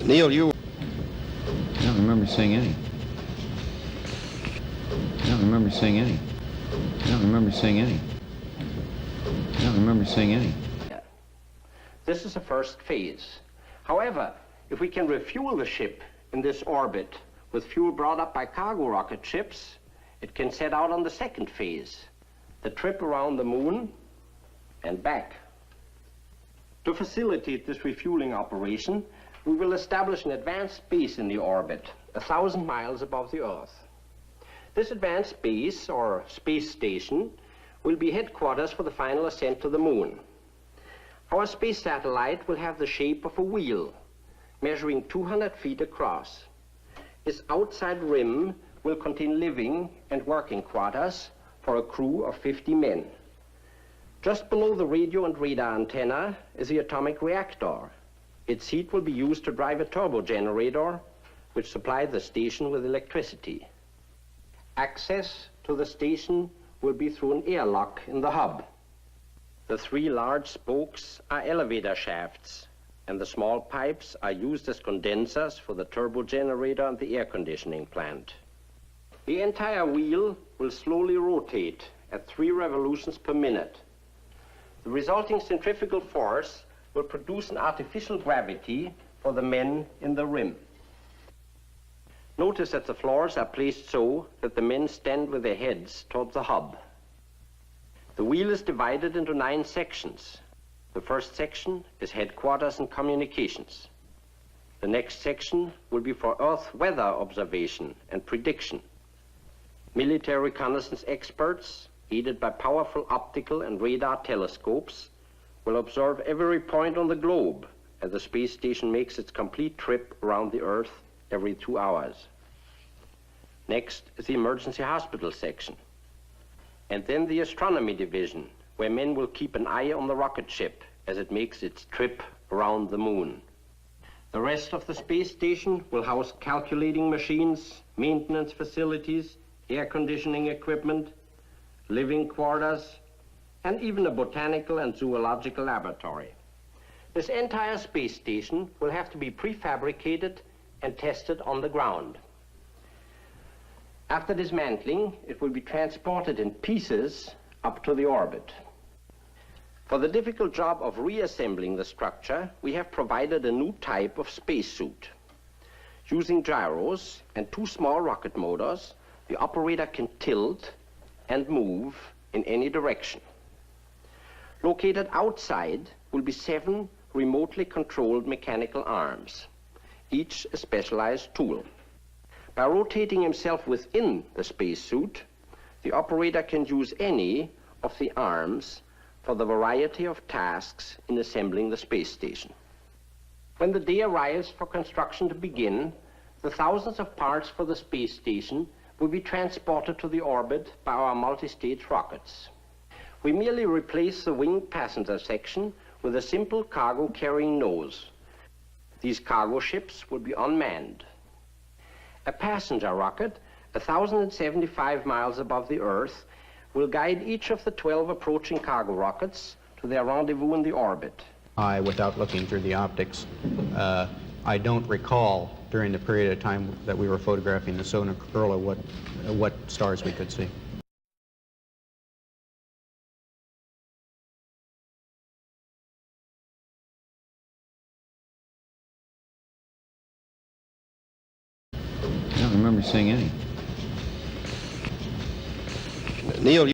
Neil, you... I don't remember seeing any. I don't remember seeing any. I don't remember seeing any. I don't remember seeing any. This is the first phase. However, if we can refuel the ship in this orbit with fuel brought up by cargo rocket ships, it can set out on the second phase, the trip around the moon and back. To facilitate this refueling operation, we will establish an advanced base in the orbit, 1,000 miles above the Earth. This advanced base, or space station, will be headquarters for the final ascent to the moon. Our space satellite will have the shape of a wheel, measuring 200 feet across. Its outside rim will contain living and working quarters for a crew of 50 men. Just below the radio and radar antenna is the atomic reactor. Its heat will be used to drive a turbo generator, which supplies the station with electricity. Access to the station will be through an airlock in the hub. The 3 large spokes are elevator shafts, and the small pipes are used as condensers for the turbo generator and the air conditioning plant. The entire wheel will slowly rotate at 3 revolutions per minute. The resulting centrifugal force will produce an artificial gravity for the men in the rim. Notice that the floors are placed so that the men stand with their heads toward the hub. The wheel is divided into 9 sections. The first section is headquarters and communications. The next section will be for Earth weather observation and prediction. Military reconnaissance experts, aided by powerful optical and radar telescopes, will observe every point on the globe as the space station makes its complete trip around the Earth every 2 hours. Next is the emergency hospital section. And then the astronomy division, where men will keep an eye on the rocket ship as it makes its trip around the moon. The rest of the space station will house calculating machines, maintenance facilities, air conditioning equipment, living quarters, and even a botanical and zoological laboratory. This entire space station will have to be prefabricated and tested on the ground. After dismantling, it will be transported in pieces up to the orbit. For the difficult job of reassembling the structure, we have provided a new type of spacesuit. Using gyros and 2 small rocket motors, the operator can tilt and move in any direction. Located outside will be 7 remotely controlled mechanical arms, each a specialized tool. By rotating himself within the spacesuit, the operator can use any of the arms for the variety of tasks in assembling the space station. When the day arrives for construction to begin, the thousands of parts for the space station will be transported to the orbit by our multi-stage rockets. We merely replace the winged passenger section with a simple cargo carrying nose. These cargo ships will be unmanned. A passenger rocket, 1,075 miles above the Earth, will guide each of the 12 approaching cargo rockets to their rendezvous in the orbit. Without looking through the optics, I don't recall during the period of time that we were photographing the solar corona what stars we could see. I don't remember seeing any. Neil,